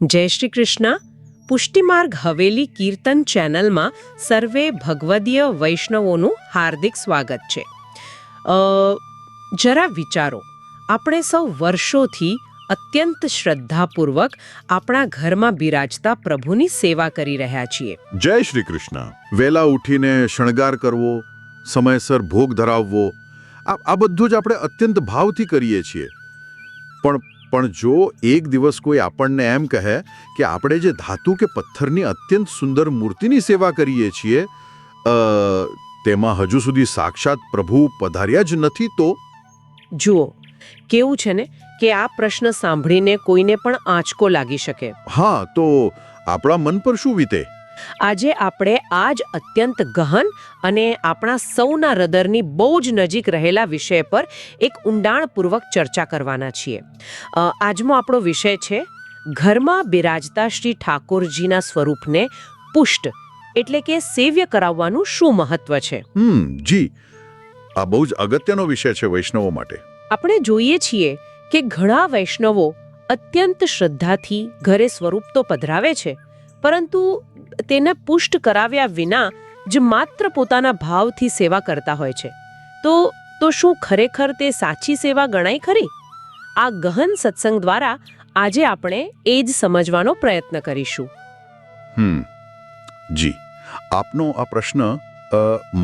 જય શ્રી કૃષ્ણ. પુષ્ટિમાર્ગ હવેલી કીર્તન ચેનલમાં સર્વે ભગવદીય વૈષ્ણવોનું હાર્દિક સ્વાગત છે. જરા વિચારો, આપણે સૌ વર્ષોથી અત્યંત શ્રદ્ધાપૂર્વક આપણા ઘરમાં બિરાજતા પ્રભુની સેવા કરી રહ્યા છીએ. જય શ્રી કૃષ્ણ. વહેલા ઉઠીને શણગાર કરવો, સમયસર ભોગ ધરાવવો, આ બધું જ આપણે અત્યંત ભાવથી કરીએ છીએ. પણ જો એક દિવસ કોઈ આપણને એમ કહે કે આપણે જે ધાતુ કે પથ્થરની અત્યંત સુંદર મૂર્તિની સેવા કરીએ છીએ તેમાં હજુ સુધી સાક્ષાત પ્રભુ પધાર્યા જ નથી, તો જુઓ, કેવું છે ને કે આ પ્રશ્ન સાંભળીને કોઈને પણ આંચકો લાગી શકે. હા, તો આપણા મન પર શું વીતે? આજે આપણે આ જ અત્યંત ગહન અને આપણા સૌના હૃદયની બહુ જ નજીક રહેલા વિષય પર એક ઊંડાણપૂર્વક ચર્ચા કરવાના છીએ. આજનો આપણો વિષય છે ઘરમાં બિરાજતા શ્રી ઠાકોરજીના સ્વરૂપને પુષ્ટ એટલે કે સેવ્ય કરાવવાનું શું મહત્વ છે. જી, આ બહુ જ અગત્યનો વિષય છે વૈષ્ણવો માટે. આપણે જોઈએ છીએ કે ઘણા વૈષ્ણવો અત્યંત શ્રદ્ધાથી ઘરે સ્વરૂપ તો પધરાવે છે, પરંતુ તેને પુષ્ટ કરાવ્યા વિના જ માત્ર પોતાના ભાવથી સેવા કરતા હોય છે. તો શું ખરેખર તે સાચી સેવા ગણાય ખરી? આ ગહન સત્સંગ દ્વારા આજે આપણે એ જ સમજવાનો પ્રયત્ન કરીશું. જી, આપનો આ પ્રશ્ન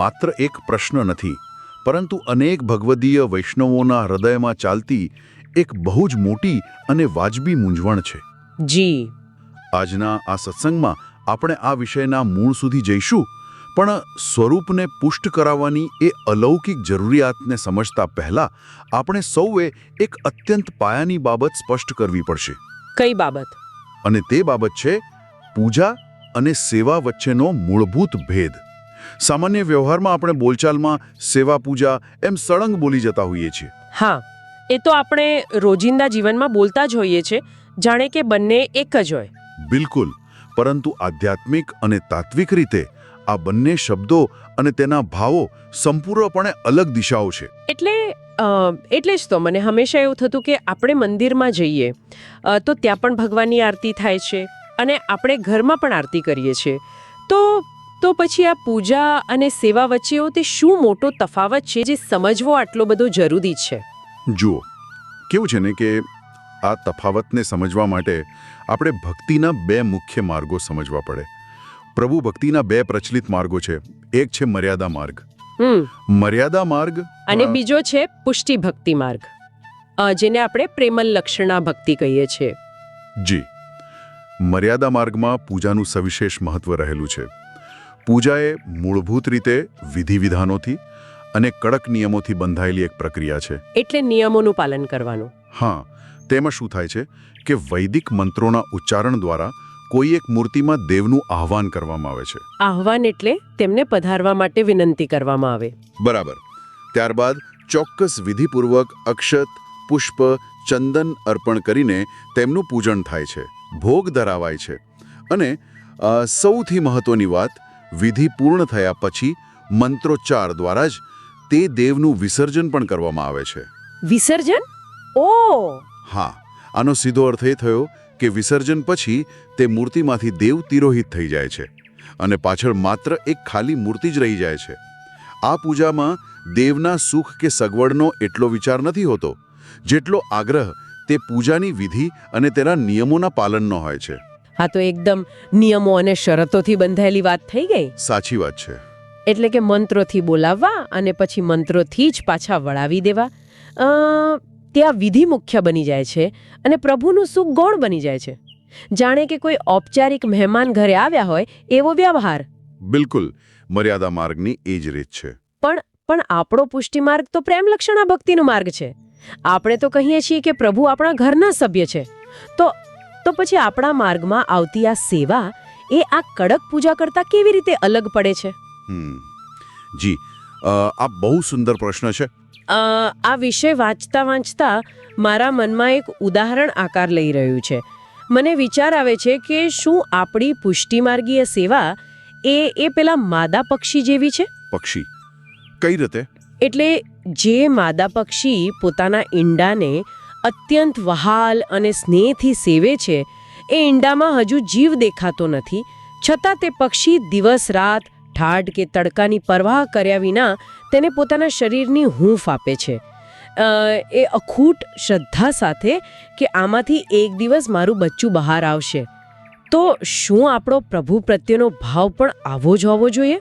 માત્ર એક પ્રશ્ન નથી, પરંતુ અનેક ભગવદીય વૈષ્ણવોના હૃદયમાં ચાલતી એક બહુ જ મોટી અને વાજબી મૂંઝવણ છે. જી, આજના આ સત્સંગમાં આપણે આ વિષયના મૂળ સુધી જઈશું, પણ સ્વરૂપને પુષ્ટ કરાવવાની એ અલૌકિક જરૂરિયાતને સમજતા પહેલા આપણે સૌએ એક અત્યંત પાયાની બાબત સ્પષ્ટ કરવી પડશે. કઈ બાબત? અને તે બાબત છે પૂજા અને સેવા વચ્ચેનો મૂળભૂત ભેદ. સામાન્ય વ્યવહારમાં આપણે બોલચાલમાં સેવા પૂજા એમ સળંગ બોલી જતા હોઈએ છીએ. હા, એ તો આપણે રોજિંદા જીવનમાં બોલતા જ હોઈએ છીએ, જાણે કે બંને એક જ હોય. બિલકુલ, પરંતુ આધ્યાત્મિક અને તાત્વિક રીતે આ બંને શબ્દો અને તેના ભાવો સંપૂર્ણપણે અલગ દિશાઓ છે. એટલે જ તો મને હંમેશા એવું થતું કે આપણે મંદિરમાં જઈએ તો ત્યાં પણ ભગવાનની આરતી થાય છે અને આપણે ઘરમાં પણ આરતી કરીએ છીએ. તો પછી આ પૂજા અને સેવા વચ્ચેનો તે શું મોટો તફાવત છે જે સમજવો આટલો બધો જરૂરી છે? જુઓ, કેવું છે ને કે આ તફાવતને સમજવા માટે આપણે ભક્તિના બે મુખ્ય માર્ગો સમજવા પડે. પ્રભુ ભક્તિના બે પ્રચલિત માર્ગો છે. એક છે મર્યાદા માર્ગ. મર્યાદા માર્ગ અને બીજો છે પુષ્ટિ ભક્તિ માર્ગ, જેને આપણે પ્રેમલ લક્ષણા ભક્તિ કહીએ છીએ. જી, મર્યાદા માર્ગમાં પૂજાનું સવિશેષ મહત્વ રહેલું છે. પૂજા એ મૂળભૂત રીતે વિધિ વિધાનોથી અને કડક નિયમોથી બંધાયેલી એક પ્રક્રિયા છે. એટલે નિયમોનું પાલન કરવાનું. હા, તેમાં શું થાય છે કે વૈદિક મંત્રોના ઉચ્ચારણ દ્વારા કોઈ એક મૂર્તિમાં દેવનું આહ્વાન કરવામાં આવે છે. આહ્વાન એટલે તેમને પધારવા માટે વિનંતી કરવામાં આવે. બરાબર. ત્યારબાદ ચોક્કસ વિધિપૂર્વક અક્ષત, પુષ્પ, ચંદન અર્પણ કરીને તેમનું પૂજન થાય છે, ભોગ ધરાવાય છે અને સૌથી મહત્વની વાત, વિધિ પૂર્ણ થયા પછી મંત્રોચ્ચાર દ્વારા જ તે દેવનું વિસર્જન પણ કરવામાં આવે છે. વિસર્જન? ઓ! હા, આનો સીધો અર્થ એ થયો કે વિસર્જન પછી તે મૂર્તિમાંથી દેવ તિરોહિત થઈ જાય છે અને પાછળ માત્ર એક ખાલી મૂર્તિ જ રહી જાય છે. આ પૂજામાં દેવના સુખ કે સગવડનો એટલો વિચાર નથી હોતો જેટલો આગ્રહ તે પૂજાની વિધિ અને તેના નિયમોના પાલનનો હોય છે. હા, તો એકદમ નિયમો અને શરતોથી બંધાયેલી વાત થઈ ગઈ. સાચી વાત છે. એટલે કે મંત્રોથી બોલાવવા અને પછી મંત્રોથી જ પાછા વળાવી દેવા. ત્યાં વિધિ મુખ્ય બની જાય છે અને પ્રભુનું સુખ ગૌણ બની જાય છે, જાણે કે કોઈ ઔપચારિક મહેમાન ઘરે આવ્યા હોય એવો વ્યવહાર. બિલકુલ, મર્યાદા માર્ગની એ જ રીત છે. પણ આપણો પુષ્ટિ માર્ગ તો પ્રેમ લક્ષણા ભક્તિનો માર્ગ છે. આપણે તો કહીએ છીએ કે પ્રભુ આપણા ઘરના સભ્ય છે. તો પછી આપણા માર્ગમાં આવતી આ સેવા એ આ કડક પૂજા કરતા કેવી રીતે અલગ પડે છે? જી, આ બહુ સુંદર પ્રશ્ન છે. આ વિષય વાંચતા મારા મનમાં એક ઉદાહરણ આકાર લઈ રહ્યું છે. મને વિચાર આવે છે કે શું આપણી પુષ્ટિમાર્ગીય સેવા એ પેલા માદા પક્ષી જેવી છે? પક્ષી? કઈ રીતે? એટલે જે માદા પક્ષી પોતાના ઈંડાને અત્યંત વહાલ અને સ્નેહથી સેવે છે, એ ઈંડામાં હજુ જીવ દેખાતો નથી, છતાં તે પક્ષી દિવસ રાત ઠાઢ કે તડકાની પરવાહ કર્યા વિના તેને પોતાના શરીરની હૂંફ આપે છે, એ અખૂટ શ્રદ્ધા સાથે કે આમાંથી એક દિવસ મારું બચ્ચું બહાર આવશે. તો શું આપણો પ્રભુ પ્રત્યેનો ભાવ પણ આવો જ હોવો જોઈએ?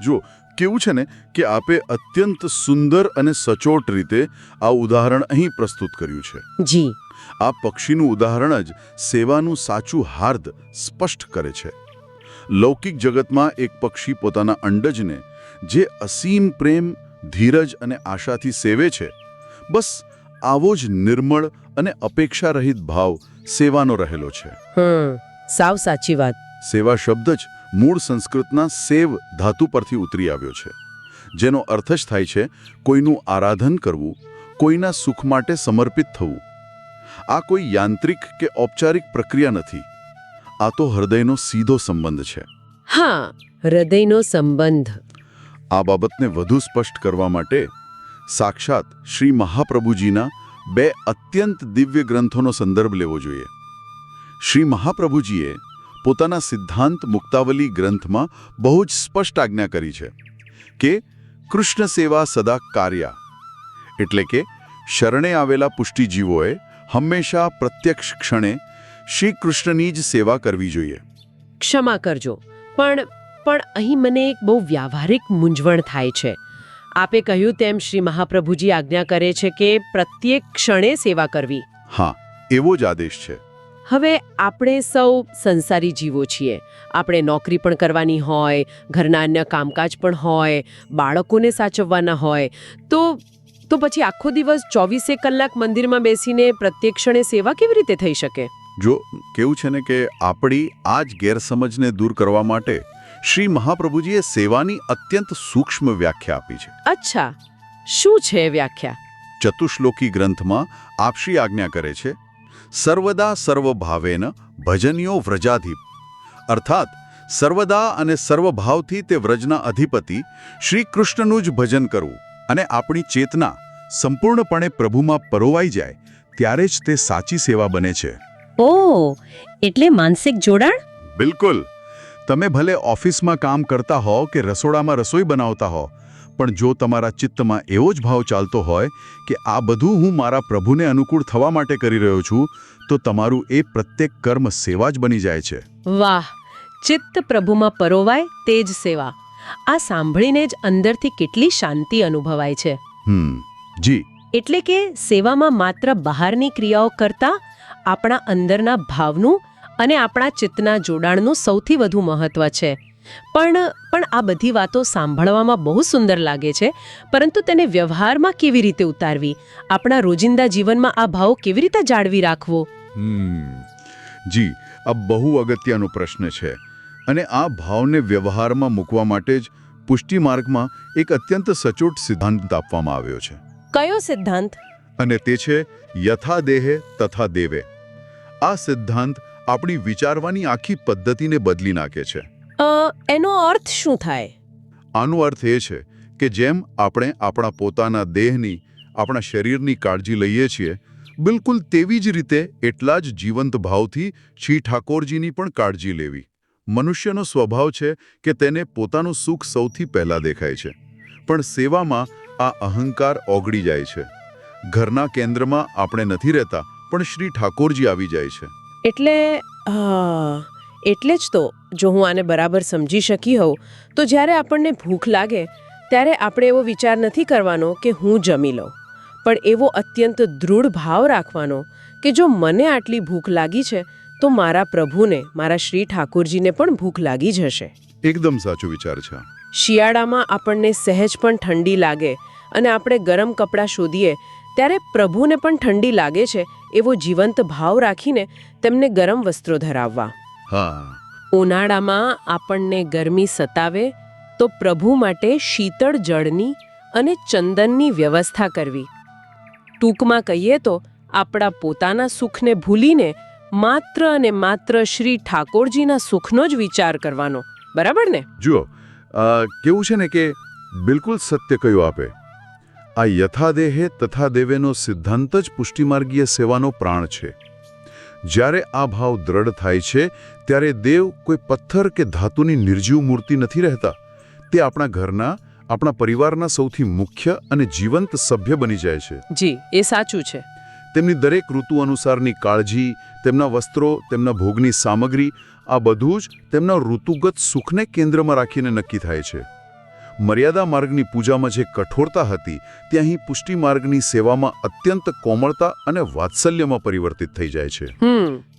જો કેવું છે ને કે આપે અત્યંત સુંદર અને સચોટ રીતે આ ઉદાહરણ અહીં પ્રસ્તુત કર્યું છે. જી. આ પક્ષીનું ઉદાહરણ જ સેવાનું સાચું હાર્દ સ્પષ્ટ કરે છે. લૌકિક જગતમાં એક પક્ષી પોતાના અંડજને જે અસીમ પ્રેમ, ધીરજ અને આશાથી સેવે છે, બસ આવો જ નિર્મળ અને અપેક્ષારહિત ભાવ સેવાનો રહેલો છે. સાવ સાચી વાત. સેવા શબ્દ જ મૂળ સંસ્કૃતના સેવ ધાતુ પરથી ઉતરી આવ્યો છે, જેનો અર્થ જ થાય છે કોઈનું આરાધન કરવું, કોઈના સુખ માટે સમર્પિત થવું. આ કોઈ યાંત્રિક કે ઔપચારિક પ્રક્રિયા નથી, આ તો હૃદયનો સીધો સંબંધ છે. હા, હૃદયનો સંબંધ. આ બાબતને વધુ સ્પષ્ટ કરવા માટે સાક્ષાત શ્રી મહાપ્રભુજીના બે અત્યંત દિવ્ય ગ્રંથોનો સંદર્ભ લેવો જોઈએ. શ્રી મહાપ્રભુજીએ પોતાના સિદ્ધાંત મુક્તાવલી ગ્રંથમાં બહુ જ સ્પષ્ટ આજ્ઞા કરી છે કે કૃષ્ણ સેવા સદા કાર્યા, એટલે કે શરણે આવેલા પુષ્ટિજીવોએ હંમેશા પ્રત્યક્ષ ક્ષણે શ્રી કૃષ્ણની જ સેવા કરવી જોઈએ. ક્ષમા કરજો, પણ અહીં મને એક બહુ વ્યાવહારિક મૂંઝવણ થાય છે. આપે કહ્યું તેમ શ્રી મહાપ્રભુજી આજ્ઞા કરે છે કે પ્રત્યેક ક્ષણે સેવા કરવી. હા, એવો જ આદેશ છે. હવે આપણે સૌ સંસારી જીવો છીએ. આપણે નોકરી પણ કરવાની હોય, ઘરના અન્ય કામકાજ પણ હોય, બાળકોને સાચવવાના હોય, તો પછી આખો દિવસ 24 કલાક મંદિરમાં બેસીને પ્રત્યેક ક્ષણે સેવા કેવી રીતે થઈ શકે? જો કેવું છે ને કે આપણી આ જ ગેરસમજને દૂર કરવા માટે શ્રી મહાપ્રભુજીએ સેવાની અત્યંત સૂક્ષ્મ વ્યાખ્યા આપી છે. અચ્છા, શું છે વ્યાખ્યા? ચતુશ્લોકી ગ્રંથમાં આપશ્રી આજ્ઞા કરે છે, સર્વદા સર્વભાવેન ભજનીયો વ્રજાધિપ, અર્થાત સર્વદા અને સર્વભાવથી તે વ્રજના અધિપતિ શ્રી કૃષ્ણનું જ ભજન કરવું, અને આપણી ચેતના સંપૂર્ણપણે પ્રભુમાં પરોવાઈ જાય ત્યારે જ તે સાચી સેવા બને છે. ઓહ, એટલે માનસિક જોડાણ? બિલકુલ. તમે ભલે ઓફિસમાં કામ કરતા હો કે રસોડામાં રસોઈ બનાવતા હો, પણ જો તમારા ચિત્તમાં એવો જ ભાવ ચાલતો હોય કે આ બધું હું મારા પ્રભુને અનુકૂળ થવા માટે કરી રહ્યો છું, તો તમારું એ પ્રત્યેક કર્મ સેવા જ બની જાય છે. વાહ, ચિત્ત પ્રભુમાં પરોવાય તે જ સેવા. આ સાંભળીને જ અંદરથી કેટલી શાંતિ અનુભવાય છે. જી. એટલે કે સેવામાં માત્ર બહારની ક્રિયાઓ કરતા આપણા અંદરના ભાવનું અને આપણા ચિત્તના જોડાણનું સૌથી વધુ મહત્વ છે. પણ આ બધી વાતો સાંભળવામાં બહુ સુંદર લાગે છે, પરંતુ તેને વ્યવહારમાં કેવી રીતે ઉતારવી? આપણા રોજિંદા જીવનમાં આ ભાવ કેવી રીતે જાળવી રાખવો? જી, આ બહુ અગત્યનો પ્રશ્ન છે, અને આ ભાવને વ્યવહારમાં મૂકવા માટે જ પુષ્ટિ માર્ગમાં એક અત્યંત સચોટ સિદ્ધાંત આપવામાં આવ્યો છે. કયો સિદ્ધાંત? અને તે છે યથા દેહે તથા દેવે. આ સિદ્ધાંત આપણી વિચારવાની આખી પદ્ધતિને બદલી નાખે છે. એનો અર્થ શું થાય? આનો અર્થ એ છે કે જેમ આપણે આપણા પોતાના દેહની, આપણા શરીરની કાળજી લઈએ છીએ, બિલકુલ તેવી જ રીતે એટલા જ જીવંત ભાવથી શ્રી ઠાકોરજીની પણ કાળજી લેવી. મનુષ્યનો સ્વભાવ છે કે તેને પોતાનું સુખ સૌથી પહેલા દેખાય છે, પણ સેવામાં આ અહંકાર ઓગળી જાય છે. ઘરના કેન્દ્રમાં આપણે નથી રહેતા, પણ શ્રી ઠાકોરજી આવી જાય છે. એટલે જ તો જો હું આને બરાબર સમજી શકી હોઉં તો જ્યારે આપણને ભૂખ લાગે ત્યારે આપણે એવો વિચાર નથી કરવાનો કે હું જમી લઉં, પણ એવો અત્યંત દૃઢ ભાવ રાખવાનો કે જો મને આટલી ભૂખ લાગી છે તો મારા પ્રભુને, મારા શ્રી ઠાકોરજીને પણ ભૂખ લાગી જશે. એકદમ સાચો વિચાર છે. શિયાળામાં આપણને સહેજ પણ ઠંડી લાગે અને આપણે ગરમ કપડાં શોધીએ ત્યારે પ્રભુને પણ ઠંડી લાગે છે એવો જીવંત ભાવ રાખીને તેમને ગરમ વસ્ત્રો ધરાવવા. હા. ઉનાળામાં આપણને ગરમી સતાવે તો પ્રભુ માટે શીતળ જળની અને ચંદનની વ્યવસ્થા કરવી. ટૂંકમાં કહીએ તો આપણા પોતાના સુખને ભૂલીને માત્ર અને માત્ર શ્રી ઠાકોરજીના સુખનો જ વિચાર કરવાનો. બરાબર ને? જુઓ, કેવું છે ને કે બિલકુલ સત્ય કહ્યું આપે. આ યથા દેહે તથા દેવેનો સિદ્ધાંત જ પુષ્ટિમાર્ગીય સેવાનો પ્રાણ છે. જ્યારે આ ભાવ દ્રઢ થાય છે ત્યારે દેવ કોઈ પથ્થર કે ધાતુની નિર્જીવ મૂર્તિ નથી રહેતા. તે આપણા ઘરના, આપણા પરિવારના સૌથી મુખ્ય અને જીવંત સભ્ય બની જાય છે. જી, એ સાચું છે. તેમની દરેક ઋતુ અનુસારની કાળજી, તેમના વસ્ત્રો, તેમના ભોગની સામગ્રી, આ બધું જ તેમના ઋતુગત સુખને કેન્દ્રમાં રાખીને નક્કી થાય છે. મર્યાદા માર્ગની પૂજામાં જે કઠોરતા હતી તે અહીં પુષ્ટિ માર્ગની સેવામાં અત્યંત કોમળતા અને વાત્સલ્યમાં પરિવર્તિત થઈ જાય છે.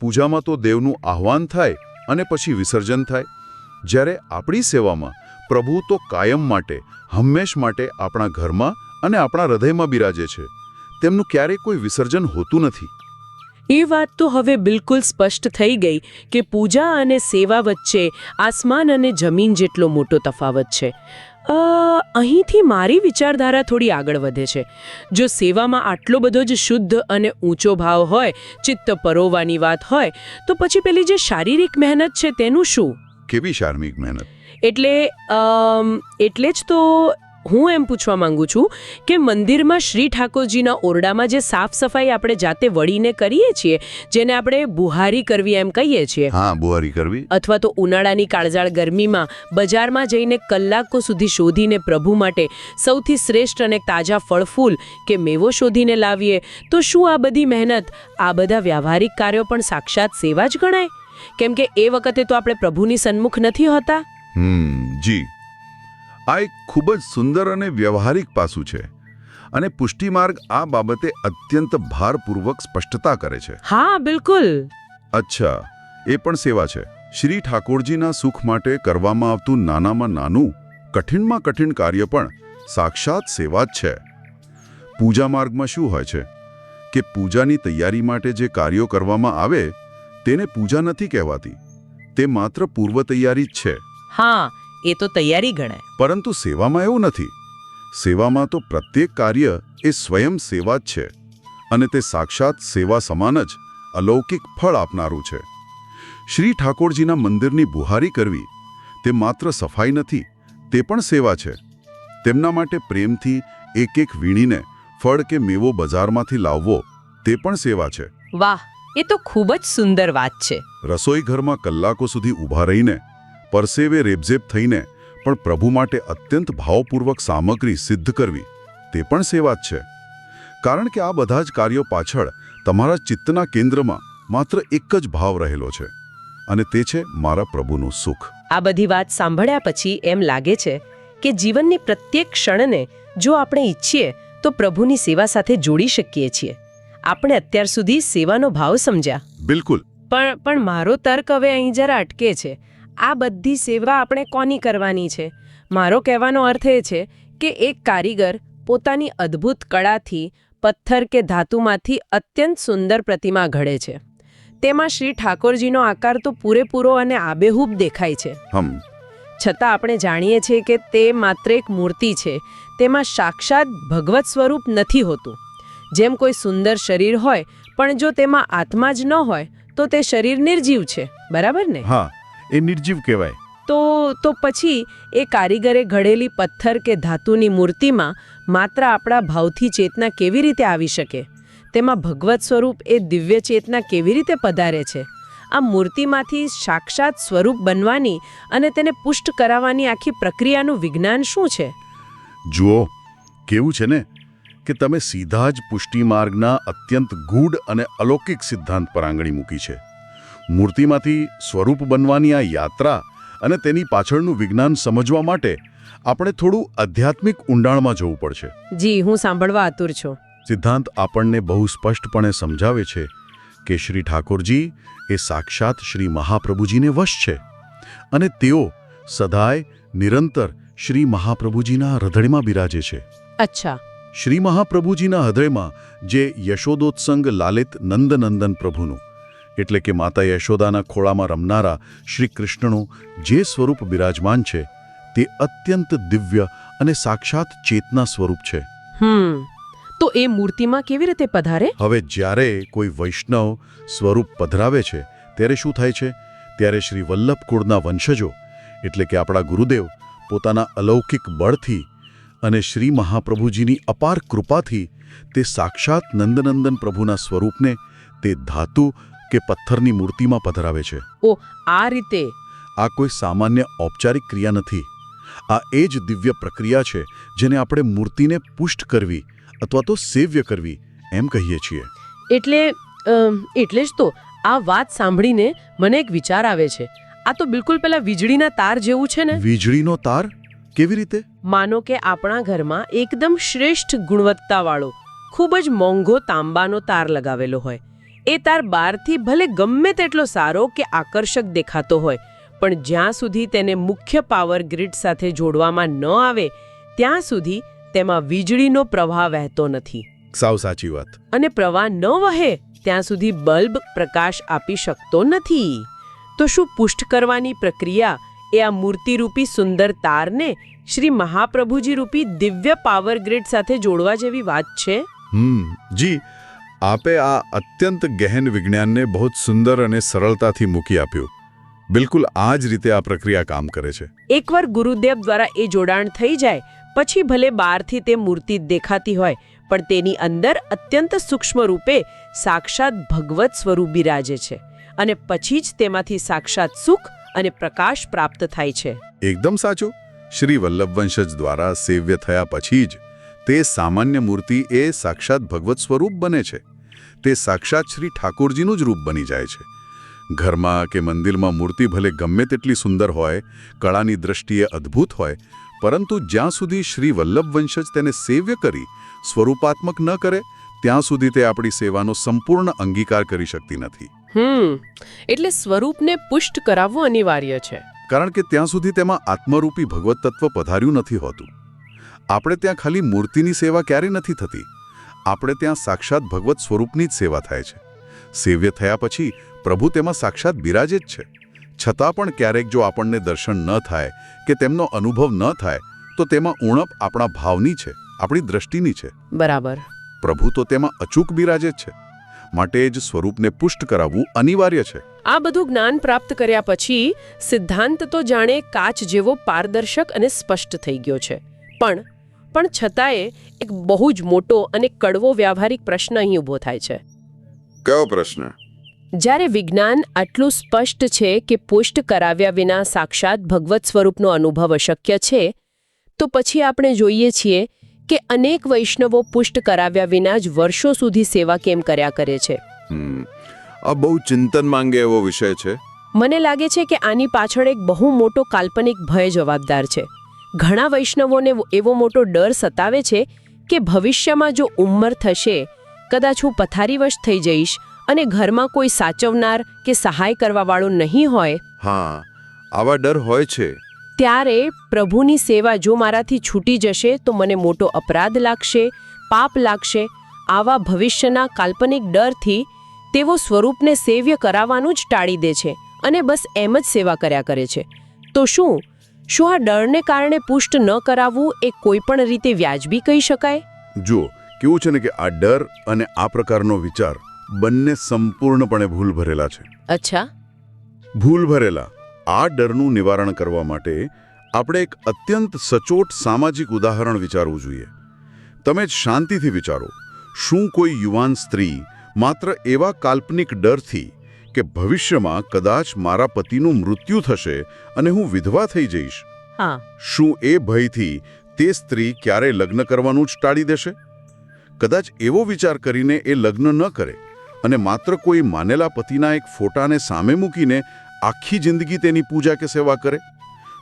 પૂજામાં તો દેવનું આહ્વાન થાય અને પછી વિસર્જન થાય, જ્યારે આપણી સેવામાં પ્રભુ તો કાયમ માટે, હંમેશ માટે આપણા ઘરમાં અને આપણા હૃદયમાં બિરાજે છે. તેમનું ક્યારેય કોઈ વિસર્જન હોતું નથી. એ વાત તો હવે બિલકુલ સ્પષ્ટ થઈ ગઈ કે પૂજા અને સેવા વચ્ચે આસમાન અને જમીન જેટલો મોટો તફાવત છે. અહીંથી મારી વિચારધારા થોડી આગળ વધે છે. જો સેવામાં આટલો બધો જ શુદ્ધ અને ઊંચો ભાવ હોય, ચિત્ત પરોવવાની વાત હોય, તો પછી પેલી જે શારીરિક મહેનત છે તેનું શું? કેવી શારીરિક મહેનત? એટલે જ તો હું એમ પૂછવા માંગુ છું કે મંદિરમાં શ્રી ઠાકોરજીના ઓરડામાં જે સાફ સફાઈ આપણે જાતે વળીને કરીએ છીએ, જેને આપણે બુહારી કરવી એમ કહીએ છીએ, હા, બુહારી કરવી, અથવા તો ઉનાળાની કાળઝાળ ગરમીમાં બજારમાં જઈને કલાકો સુધી શોધીને પ્રભુ માટે સૌથી શ્રેષ્ઠ અને તાજા ફળફૂલ કે મેવો શોધીને લાવીએ, તો શું આ બધી મહેનત, આ બધા વ્યવહારિક કાર્યો પણ સાક્ષાત સેવા જ ગણાય? કેમ કે એ વખતે તો આપણે પ્રભુની સન્મુખ નથી હોતા. જી, આ એક ખૂબ જ સુંદર અને વ્યવહારિક પાસું છે, અને પુષ્ટિ માર્ગ આ બાબતે અત્યંત ભારપૂર્વક સ્પષ્ટતા કરે છે. હા, બિલકુલ. અચ્છા, એ પણ સેવા છે. શ્રી ઠાકોરજીના સુખ માટે કરવામાં આવતું નાનામાં નાનું, કઠિનમાં કઠિન કાર્ય પણ સાક્ષાત સેવા જ છે. પૂજા માર્ગમાં શું હોય છે કે પૂજાની તૈયારી માટે જે કાર્યો કરવામાં આવે તેને પૂજા નથી કહેવાતી, તે માત્ર પૂર્વ તૈયારી જ છે. હા, એ તો તૈયારી ગણાય. પરંતુ સેવામાં એવું નથી. સેવામાં તો પ્રત્યેક કાર્ય એ સ્વયં સેવા જ છે, અને તે સાક્ષાત સેવા સમાન જ અલૌકિક ફળ આપનારું છે. શ્રી ઠાકોરજીના મંદિરની બુહારી કરવી તે માત્ર સફાઈ નથી, તે પણ સેવા છે. તેમના માટે પ્રેમથી એક એક વીણીને ફળ કે મેવો બજારમાંથી લાવવો તે પણ સેવા છે. વાહ, એ તો ખૂબ જ સુંદર વાત છે. રસોઈ ઘરમાં કલાકો સુધી ઊભા રહીને, પરસેવે રેબઝેબ થઈને પણ પ્રભુ માટે અત્યંત ભાવપૂર્વક સામગ્રી સિદ્ધ કરવી તે પણ સેવા જ છે. કારણ કે આ બધા જ કાર્યો પાછળ તમારા ચિત્તના કેન્દ્રમાં માત્ર એક જ ભાવ રહેલો છે, અને તે છે મારા પ્રભુનું સુખ. આ બધી વાત સાંભળ્યા પછી એમ લાગે છે કે જીવનની પ્રત્યેક ક્ષણને જો આપણે ઈચ્છીએ તો પ્રભુની સેવા સાથે જોડી શકીએ છીએ. આપણે અત્યાર સુધી સેવાનો ભાવ સમજ્યા. બિલકુલ. પણ મારો તર્ક હવે અહીં જરા અટકે છે. આ બધી સેવા આપણે કોની કરવાની છે? મારો કહેવાનો અર્થ એ છે કે એક કારીગર પોતાની અદ્ભુત કળાથી પથ્થર કે ધાતુમાંથી અત્યંત સુંદર પ્રતિમા ઘડે છે. તેમાં શ્રી ઠાકોરજીનો આકાર તો પૂરેપૂરો અને આબેહૂબ દેખાય છે. છતાં આપણે જાણીએ છીએ કે તે માત્ર એક મૂર્તિ છે. તેમાં સાક્ષાત ભગવત સ્વરૂપ નથી હોતું. જેમ કોઈ સુંદર શરીર હોય, પણ જો તેમાં આત્મા જ ન હોય તો તે શરીર નિર્જીવ છે. બરાબર ને? હા, એ નિર્જીવ કહેવાય. તો પછી એ કારીગરે ઘડેલી પથ્થર કે ધાતુની મૂર્તિમાં માત્ર આપણા ભાવથી ચેતના કેવી રીતે આવી શકે? તેમાં ભગવત સ્વરૂપ એ દિવ્ય ચેતના કેવી રીતે પધારે છે? આ મૂર્તિમાંથી સાક્ષાત સ્વરૂપ બનવાની અને તેને પુષ્ટ કરાવવાની આખી પ્રક્રિયાનું વિજ્ઞાન શું છે? જુઓ, કેવું છે ને કે તમે સીધા જ પુષ્ટિ માર્ગના અત્યંત ગૂઢ અને અલૌકિક સિદ્ધાંત પર આંગળી મૂકી છે. મૂર્તિમાંથી સ્વરૂપ બનવાની આ યાત્રા અને તેની પાછળનું વિજ્ઞાન સમજવા માટે આપણે થોડું આધ્યાત્મિક ઊંડાણમાં જવું પડશે. જી, હું સાંભળવા આતુર છું. સિદ્ધાંત આપણને બહુ સ્પષ્ટપણે સમજાવે છે કે શ્રી ઠાકોરજી એ સાક્ષાત શ્રી મહાપ્રભુજીને વશ છે, અને તેઓ સદાય નિરંતર શ્રી મહાપ્રભુજીના હૃદયમાં બિરાજે છે. અચ્છા. શ્રી મહાપ્રભુજીના હૃદયમાં જે યશોદોત્સંગ લાલિત નંદનંદન પ્રભુનું, એટલે કે માતા યશોદાના ખોળામાં રમનારા શ્રી કૃષ્ણનું જે સ્વરૂપ બિરાજમાન છે તે અત્યંત દિવ્ય અને સાક્ષાત ચેતના સ્વરૂપ છે. તો એ મૂર્તિમાં કેવી રીતે પધારે? હવે જ્યારે કોઈ વૈષ્ણવ સ્વરૂપ પધરાવે છે ત્યારે શું થાય છે? ત્યારે શ્રી વલ્લભ કુળના વંશજો, એટલે કે આપણા ગુરુદેવ, પોતાના અલૌકિક બળથી અને શ્રી મહાપ્રભુજીની અપાર કૃપાથી તે સાક્ષાત નંદનંદન પ્રભુના સ્વરૂપને તે ધાતુ કે પથ્થરની મૂર્તિમાં પધરાવે છે. ઓ આ રીતે. આ કોઈ સામાન્ય ઔપચારિક ક્રિયા નથી. આ એ જ દિવ્ય પ્રક્રિયા છે જેને આપણે મૂર્તિને પુષ્ટ કરવી અથવા તો સેવ્ય કરવી એમ કહીએ છીએ. એટલે જ તો આ વાત સાંભળીને મને એક વિચાર આવે છે. આ તો બિલકુલ પેલા વીજળીના તાર જેવું છે ને. વીજળીનો તાર કેવી રીતે? માનો કે આપણા ઘરમાં એકદમ શ્રેષ્ઠ ગુણવત્તાવાળો ખૂબ જ મોંઘો તાંબાનો તાર લગાવેલો હોય. એ તાર બહારથી ભલે ગમે તેટલો સારો કે આકર્ષક દેખાતો હોય, પણ જ્યાં સુધી તેને મુખ્ય પાવર ગ્રીડ સાથે જોડવામાં ન આવે ત્યાં સુધી તેમાં વીજળીનો પ્રવાહ વહેતો નથી. સાવ સાચી વાત. અને પ્રવાહ ન વહે ત્યાં સુધી બલ્બ પ્રકાશ આપી શકતો નથી. તો શું પુષ્ટ કરવાની પ્રક્રિયા એ આ મૂર્તિરૂપી સુંદર તારને શ્રી મહાપ્રભુજી રૂપી દિવ્ય પાવર ગ્રીડ સાથે જોડવા જેવી વાત છે? જી, આપે આ અત્યંત ગહેન વિજ્ઞાનને બહુ સુંદર અને સરળતાથી મૂકી આપ્યું. બિલકુલ આ જ રીતે આ પ્રક્રિયા કામ કરે છે. એકવાર ગુરુદેવ દ્વારા એ જોડાણ થઈ જાય પછી ભલે બહારથી તે મૂર્તિ દેખાતી હોય, પણ તેની અંદર અત્યંત સૂક્ષ્મ રૂપે સાક્ષાત ભગવત સ્વરૂપ બિરાજે છે અને પછી જ તેમાંથી સાક્ષાત સુખ અને પ્રકાશ પ્રાપ્ત થાય છે. એકદમ સાચું. શ્રી વલ્લભવંશજ દ્વારા સેવ્ય થયા પછી જ તે સામાન્ય મૂર્તિ એ સાક્ષાત ભગવત સ્વરૂપ બને છે. તે સાક્ષાત શ્રી ઠાકોરજીનું જ રૂપ બની જાય છે. ઘરમાં કે મંદિરમાં મૂર્તિ ભલે ગમે તેટલી સુંદર હોય, કળાની દ્રષ્ટિએ અદ્ભુત હોય, પરંતુ જ્યાં સુધી શ્રી વલ્લભવંશજ તેને સેવ્ય કરી સ્વરૂપાત્મક ન કરે ત્યાં સુધી તે આપણી સેવાનો સંપૂર્ણ અંગીકાર કરી શકતી નથી. એટલે સ્વરૂપને પુષ્ટ કરાવવું અનિવાર્ય છે. કારણ કે ત્યાં સુધી તેમાં આત્મરૂપી ભગવત તત્વ પધાર્યું નથી હોતું. આપણે ત્યાં ખાલી મૂર્તિની સેવા ક્યારે નથી થતી. આપણે ત્યાં સાક્ષાત ભગવત સ્વરૂપની જ સેવા થાય છે. સેવ્ય થયા પછી પ્રભુ તેમાં સાક્ષાત બિરાજે જ છે. છતાં પણ ક્યારેક જો આપણને દર્શન ન થાય કે તેમનો અનુભવ ન થાય તો તેમાં ઉણપ આપણા ભાવની છે, આપણી દ્રષ્ટિની છે. બરાબર. પ્રભુ તો તેમાં અચૂક બિરાજે જ છે. માટે જ સ્વરૂપને પુષ્ટ કરાવવું અનિવાર્ય છે. આ બધું જ્ઞાન પ્રાપ્ત કર્યા પછી સિદ્ધાંત તો જાણે કાચ જેવો પારદર્શક અને સ્પષ્ટ થઈ ગયો છે. પણ છતાંય એક બહુ જ મોટો અને કડવો વ્યાવહારિક પ્રશ્ન અહીં ઊભો થાય છે. કયો પ્રશ્ન? જ્યારે વિજ્ઞાન આટલું સ્પષ્ટ છે કે પુષ્ટ કરાવ્યા વિના સાક્ષાત ભગવત સ્વરૂપનો અનુભવ અશક્ય છે, તો પછી આપણે જોઈએ છીએ કે અનેક વૈષ્ણવો પુષ્ટ કરાવ્યા વિના જ વર્ષો સુધી સેવા કેમ કર્યા કરે છે. આ બહુ ચિંતન માંગે એવો વિષય છે. મને લાગે છે કે આની પાછળ એક બહુ મોટો કાલ્પનિક ભય જવાબદાર છે. ઘણા વૈષ્ણવોને એવો મોટો ડર સતાવે છે કે ભવિષ્યમાં જો ઉંમર થશે, કદાચ હું પથારીવશ થઈ જઈશ અને ઘરમાં કોઈ સાચવનાર કે સહાય કરવાવાળું નહીં હોય. હા, આવા ડર હોય છે. ત્યારે પ્રભુની સેવા જો મારાથી છૂટી જશે તો મને મોટો અપરાધ લાગશે, પાપ લાગશે. આવા ભવિષ્યના કાલ્પનિક ડરથી તેઓ સ્વરૂપને સેવ્ય કરાવવાનું જ ટાળી દે છે અને બસ એમ જ સેવા કર્યા કરે છે. તો શું આ ડરને કારણે પુષ્ટ ન કરાવવું એ કોઈ પણ રીતે વ્યાજબી કહી શકાય? જુઓ, કેવું છે ને કે આ ડર અને આ પ્રકારનો વિચાર બંને સંપૂર્ણપણે ભૂલ ભરેલા છે. અચ્છા. ભૂલ ભરેલા આ ડરનું નિવારણ કરવા માટે આપણે એક અત્યંત સચોટ સામાજિક ઉદાહરણ વિચારવું જોઈએ. તમે જ શાંતિથી વિચારો, શું કોઈ યુવાન સ્ત્રી માત્ર એવા કાલ્પનિક ડરથી કે ભવિષ્યમાં કદાચ મારા પતિનું મૃત્યુ થશે અને હું વિધવા થઈ જઈશ, શું એ ભયથી તે સ્ત્રી ક્યારે લગ્ન કરવાનું જ ટાળી દેશે? કદાચ એવો વિચાર કરીને એ લગ્ન ન કરે અને માત્ર કોઈ માનેલા પતિના એક ફોટાને સામે મૂકીને આખી જિંદગી તેની પૂજા કે સેવા કરે,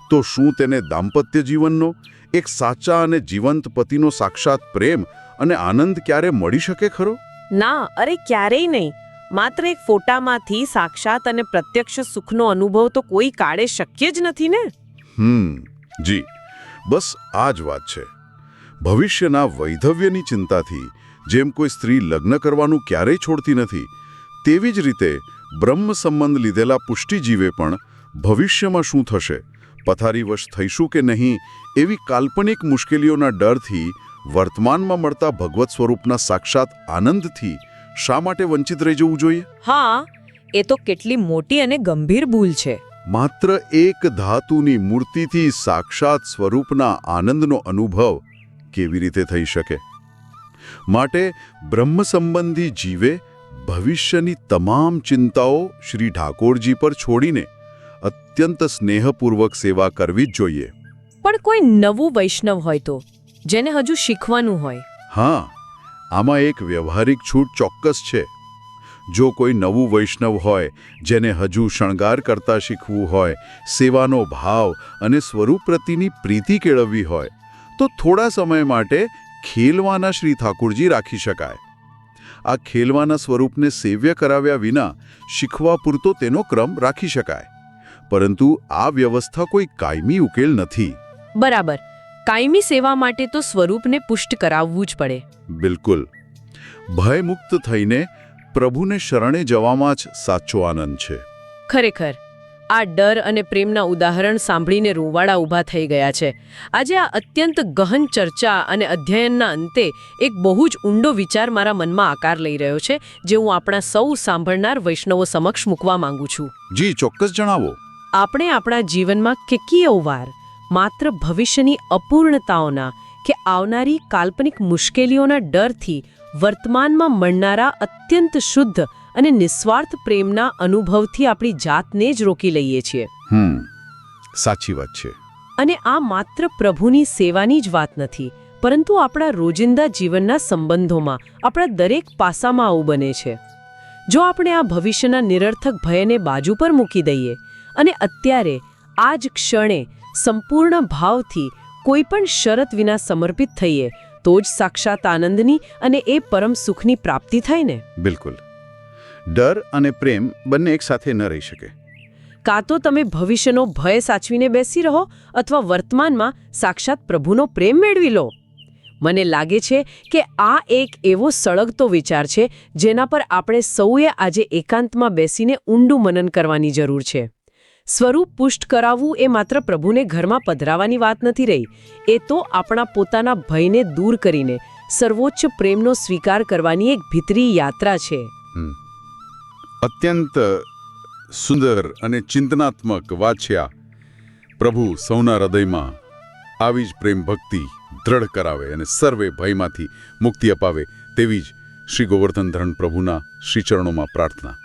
તો શું તેને દાંપત્ય જીવનનો, એક સાચા અને જીવંત પતિનો સાક્ષાત પ્રેમ અને આનંદ ક્યારે મળી શકે ખરો? ના, અરે ક્યારેય નહીં. માત્ર એક ફોટામાંથી સાક્ષાત અને પ્રત્યક્ષ સુખનો અનુભવ તો કોઈ કાળે શક્ય જ નથી ને. જી, બસ આ જ વાત છે. ભવિષ્યના વૈધવ્યની ચિંતાથી જેમ કોઈ સ્ત્રી લગ્ન કરવાનું ક્યારેય છોડતી નથી, તેવી જ રીતે બ્રહ્મ સંબંધ લીધેલા પુષ્ટિજીવે પણ ભવિષ્યમાં શું થશે, પથારીવશ થઈશું કે નહીં, એવી કાલ્પનિક મુશ્કેલીઓના ડરથી વર્તમાનમાં મળતા ભગવત સ્વરૂપના સાક્ષાત આનંદથી શા માટે વંચિત રહી જવું જોઈએ? હા, એ તો કેટલી મોટી અને ગંભીર ભૂલ છે. માત્ર એક ધાતુની મૂર્તિથી સાક્ષાત સ્વરૂપના આનંદનો અનુભવ કેવી રીતે થઈ શકે? માટે બ્રહ્મ સંબંધી જીવે ભવિષ્યની તમામ ચિંતાઓ શ્રી ઠાકોરજી પર છોડીને અત્યંત સ્નેહપૂર્વક સેવા કરવી જ જોઈએ. પણ કોઈ નવું વૈષ્ણવ હોય તો જેને હજુ શીખવાનું હોય. હા, આમાં એક વ્યવહારિક છૂટ ચોક્કસ છે. જો કોઈ નવું વૈષ્ણવ હોય જેને હજુ શણગાર કરતા શીખવું હોય, સેવાનો ભાવ અને સ્વરૂપ પ્રતિની પ્રીતિ કેળવવી હોય, તો થોડા સમય માટે ખેલવાના શ્રી ઠાકોરજી રાખી શકાય. આ ખેલવાના સ્વરૂપને સેવ્ય કરાવ્યા વિના શીખવા પૂરતો તેનો ક્રમ રાખી શકાય. પરંતુ આ વ્યવસ્થા કોઈ કાયમી ઉકેલ નથી. બરાબર. કાયમી સેવા માટે તો સ્વરૂપને પુષ્ટ કરાવવું જ પડે. બિલકુલ. ભયમુક્ત થઈને પ્રભુને શરણે જવામાં જ સાચો આનંદ છે. ખરેખર આ ડર અને પ્રેમના ઉદાહરણ સાંભળીને રૂવાડા ઊભા થઈ ગયા છે. આજે આ અત્યંત ગહન ચર્ચા અને અધ્યયનના અંતે એક બહુ જ ઊંડો વિચાર મારા મનમાં આકાર લઈ રહ્યો છે, જે હું આપણા સૌ સાંભળનાર વૈષ્ણવો સમક્ષ મૂકવા માંગુ છું. જી, ચોક્કસ જણાવો. આપણે આપણા જીવનમાં કેટલીય વાર માત્ર ભવિષ્યની અપૂર્ણતાઓના કે આવનારી કાલ્પનિક મુશ્કેલીઓના ડરથી વર્તમાનમાં મળનારા અત્યંત શુદ્ધ અને નિસ્વાર્થ પ્રેમના અનુભવથી આપણી જાતને જ રોકી લઈએ છીએ. સાચી વાત છે. અને આ માત્ર પ્રભુની સેવાની જ વાત નથી, પરંતુ આપણા રોજિંદા જીવનના સંબંધોમાં, આપણા દરેક પાસામાં આવું બને છે. જો આપણે આ ભવિષ્યના નિરર્થક ભયને બાજુ પર મૂકી દઈએ અને અત્યારે આ જ ક્ષણે સંપૂર્ણ ભાવથી કોઈ પણ શરત વિના સમર્પિત થઈએ, તો જ સાક્ષાત આનંદની અને એ પરમ સુખની પ્રાપ્તિ થાય ને. બિલકુલ. ડર અને પ્રેમ બંને એક સાથે ન રહી શકે. કાં તો તમે ભવિષ્યનો ભય સાચવીને બેસી રહો અથવા વર્તમાનમાં સાક્ષાત પ્રભુનો પ્રેમ મેળવી લો. મને લાગે છે કે આ એક એવો સળગતો વિચાર છે જેના પર આપણે સૌએ આજે એકાંતમાં બેસીને ઊંડું મનન કરવાની જરૂર છે. સ્વરૂપ પુષ્ટ કરાવવું એ માત્ર પ્રભુને ઘરમાં પધરાવવાની વાત નથી રહી. એ તો આપણા પોતાના ભયને દૂર કરીને સર્વોચ્ચ પ્રેમનો સ્વીકાર કરવાની એક ભીતરી યાત્રા છે. અત્યંત સુંદર અને ચિંતનાત્મક વાત છે આ. પ્રભુ સૌના હૃદયમાં આવી જ પ્રેમ ભક્તિ દ્રઢ કરાવે અને સર્વે ભયમાંથી મુક્તિ અપાવે તેવી જ શ્રી ગોવર્ધન ધરણ પ્રભુના શ્રીચરણોમાં પ્રાર્થના.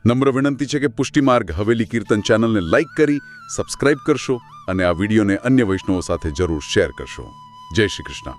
નમ્ર વિનંતી છે કે પુષ્ટિમાર્ગ હવેલી કીર્તન ચેનલને લાઇક કરી સબસ્ક્રાઇબ કરશો અને આ વિડીયોને અન્ય વૈષ્ણવો સાથે જરૂર શેર કરશો. જય શ્રી કૃષ્ણ.